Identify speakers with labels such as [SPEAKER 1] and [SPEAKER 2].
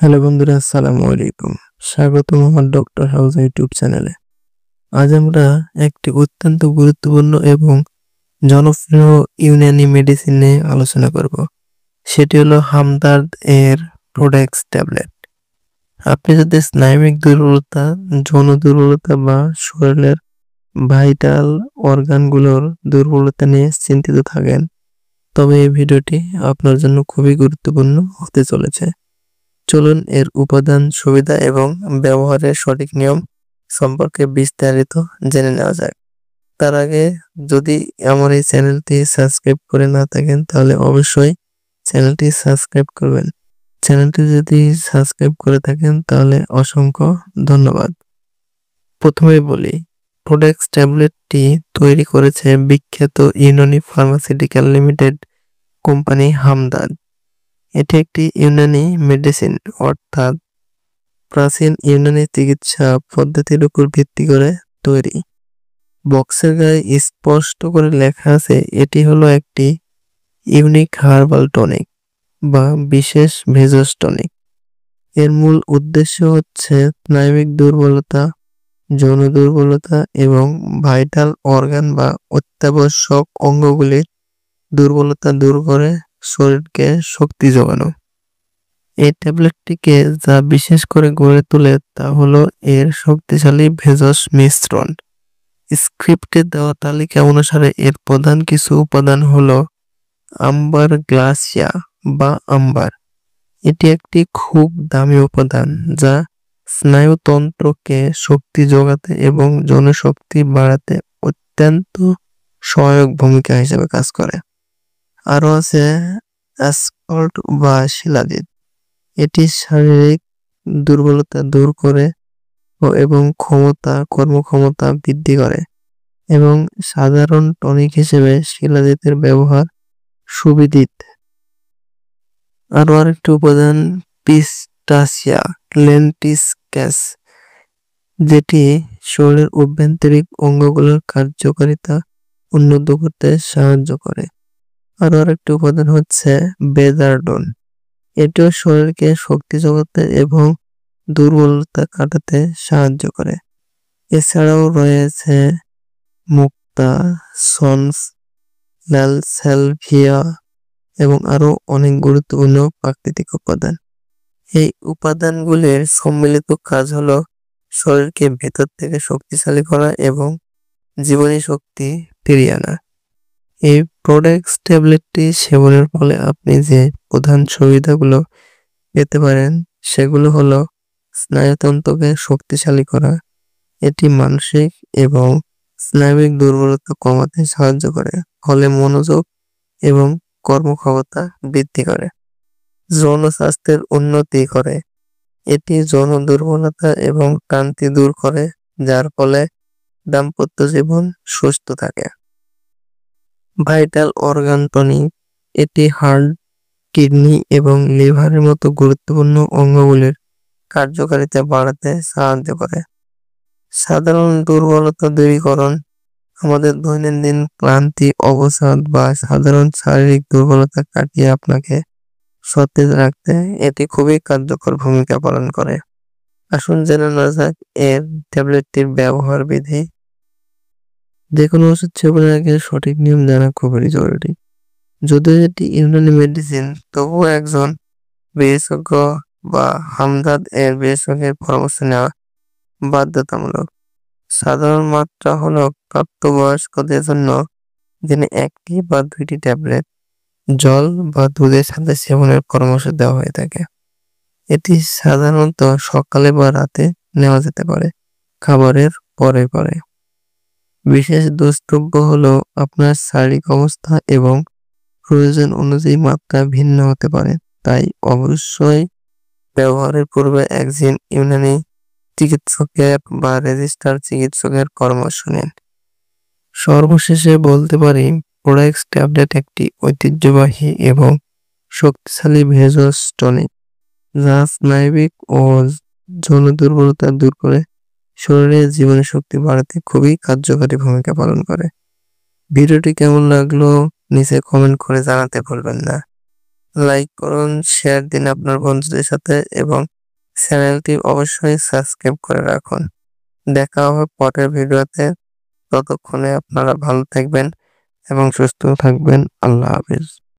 [SPEAKER 1] Hello বন্ধুরা, আসসালামু আলাইকুম। স্বাগতম আমার ডক্টর হাউস ইউটিউব চ্যানেলে। আজ আমরা একটি অত্যন্ত গুরুত্বপূর্ণ এবং জনপ্রিয় ইউনানি মেডিসিন নিয়ে আলোচনা করব। সেটি হলো হামদার্দ এর প্রোডেক্স ট্যাবলেট। আপনি যদি স্নায়বিক দুর্বলতা, যৌন দুর্বলতা বা শরীরের ভাইটাল অর্গানগুলোর দুর্বলতা নিয়ে চিন্তিত থাকেন, তবে এই ভিডিওটি আপনার জন্য খুবই গুরুত্বপূর্ণ হতে চলেছে। চলুন এর উপাদান, সুবিধা এবং ব্যবহারের সঠিক নিয়ম সম্পর্কে বিস্তারিত জেনে নেওয়া যাক। তার আগে যদি আমার এই চ্যানেলটি সাবস্ক্রাইব করে না থাকেন তাহলে অবশ্যই চ্যানেলটি সাবস্ক্রাইব করবেন। চ্যানেলটি যদি সাবস্ক্রাইব করে থাকেন তাহলে অসংখ্য ধন্যবাদ। প্রথমেই বলি, প্রোডেক্স ট্যাবলেটটি তৈরি করেছে বিখ্যাত Unani pharmaceutical limited company Hamdard. এটি একটি ইউনানি মেডিসিন অর্থাৎ প্রাচীন ইউনানি চিকিৎসা পদ্ধতির উপর ভিত্তি করে তৈরি। বক্সের গায়ে স্পষ্ট করে লেখা আছে এটি হলো একটি ইউনিক হার্বাল টনিক বা বিশেষ ভেষজ টনিক। এর মূল উদ্দেশ্য হচ্ছে স্নায়বিক দুর্বলতা, যৌন দুর্বলতা এবং ভাইটাল অর্গান বা অত্যাবশ্যক অঙ্গগুলির দুর্বলতা দূর করে শরীরকে শক্তি যোগানো। এই ট্যাবলেটটিকে যা বিশেষ করে গড়ে তোলে তা হলো এর শক্তিশালী ভেষজ মিশ্রণ। স্ক্রিপ্টে দেওয়া তালিকা অনুসারে এর প্রধান কিছু উপাদান হলো আম্বার গ্লাসিয়া বা আম্বার। এটি একটি খুব দামি উপাদান যা স্নায়ুতন্ত্রকে শক্তি যোগাতে এবং যৌনশক্তি বাড়াতে অত্যন্ত সহায়ক ভূমিকা হিসেবে কাজ করে। আরও আছে অ্যাসকল্ট বা শিলাজিৎ। এটি শারীরিক দুর্বলতা দূর করে এবং কর্মক্ষমতা বৃদ্ধি করে এবং সাধারণ টনিক হিসেবে শিলাজিতের ব্যবহার সুবিদিত। আরও আরেকটি উপাদান পিস্টাচিয়া লেন্টিসক্যাস, যেটি শরীরের অভ্যন্তরীণ অঙ্গগুলোর কার্যকারিতা উন্নত করতে সাহায্য করে। আরও আরেকটি উপাদান হচ্ছে বেজারডন। এটিও শরীরকে শক্তি যোগাতে এবং দুর্বলতা কাটাতে সাহায্য করে। এছাড়াও রয়েছে মুক্তা, সন্স, ল্যালসালভিয়া এবং আরো অনেক গুরুত্বপূর্ণ প্রাকৃতিক উপাদান। এই উপাদানগুলির সম্মিলিত কাজ হলো শরীরকে ভেতর থেকে শক্তিশালী করা এবং জীবনী শক্তি ফিরিয়ে আনা। এই প্রোডেক্স ট্যাবলেটটি সেবনের ফলে আপনি যে প্রধান সুবিধাগুলো পেতে পারেন সেগুলো হলো স্নায়ুতন্ত্রকে শক্তিশালী করা, এটি মানসিক এবং স্নায়বিক দুর্বলতা কমাতে সাহায্য করে, ফলে মনোযোগ এবং কর্মক্ষমতা বৃদ্ধি করে। যৌন স্বাস্থ্যের উন্নতি করে, এটি যৌন দুর্বলতা এবং ক্লান্তি দূর করে, যার ফলে দাম্পত্য জীবন সুস্থ থাকে। ভাইটাল অর্গান টনিক, এটি হার্ট, কিডনি এবং লিভারের মতো গুরুত্বপূর্ণ অঙ্গগুলির কার্যকারিতা বাড়াতে সাহায্য করে। সাধারণ দুর্বলতা দূরীকরণ, আমাদের দৈনন্দিন ক্লান্তি, অবসাদ বা সাধারণ শারীরিক দুর্বলতা কাটিয়ে আপনাকে সতেজ রাখতে এটি খুবই কার্যকর ভূমিকা পালন করে। আসুন জেনে নেওয়া যাক এর ট্যাবলেটটির ব্যবহার বিধি। যে কোনো ওষুধ সেবনের আগে সঠিক নিয়ম জানা খুবই জরুরি। যদিও এটি ইউনানি মেডিসিন, তবুও একজন বিশেষজ্ঞ বা হামদার্দ এর বিশেষজ্ঞের পরামর্শ নেওয়া বাধ্যতামূলক। সাধারণ মাত্রা হলো প্রাপ্তবয়স্কদের জন্য দিনে 1টি বা 2টি ট্যাবলেট জল বা দুধের সাথে সেবনের পরামর্শ দেওয়া হয়ে থাকে। এটি সাধারণত সকালে বা রাতে নেওয়া যেতে পারে, খাবারের পরে পরে। বিশেষ দ্রষ্টব্য হলো আপনার শারীরিক অবস্থা এবং প্রয়োজন অনুযায়ী মাত্রা ভিন্ন হতে পারে, তাই অবশ্যই ব্যবহারের পূর্বে একজন ইউনানি চিকিৎসকের বা রেজিস্টার চিকিৎসকের পরামর্শ নিন। সর্বশেষে বলতে পারি, প্রোডেক্স ট্যাবলেট একটি ঐতিহ্যবাহী এবং শক্তিশালী ভেষজ টনিক যা স্নায়বিক ও যৌন দুর্বলতা দূর করে শরীরের জীবনী শক্তি বাড়াতে খুবই কার্যকারী ভূমিকা পালন করে। ভিডিওটি কেমন লাগলো নিচে কমেন্ট করে জানাতে ভুলবেন না। লাইক করুন, শেয়ার দিন আপনার বন্ধুদের সাথে এবং চ্যানেলটি অবশ্যই সাবস্ক্রাইব করে রাখুন। দেখা হবে পরের ভিডিওতে। ততক্ষণে আপনারা ভালো থাকবেন এবং সুস্থ থাকবেন। আল্লাহ হাফেজ।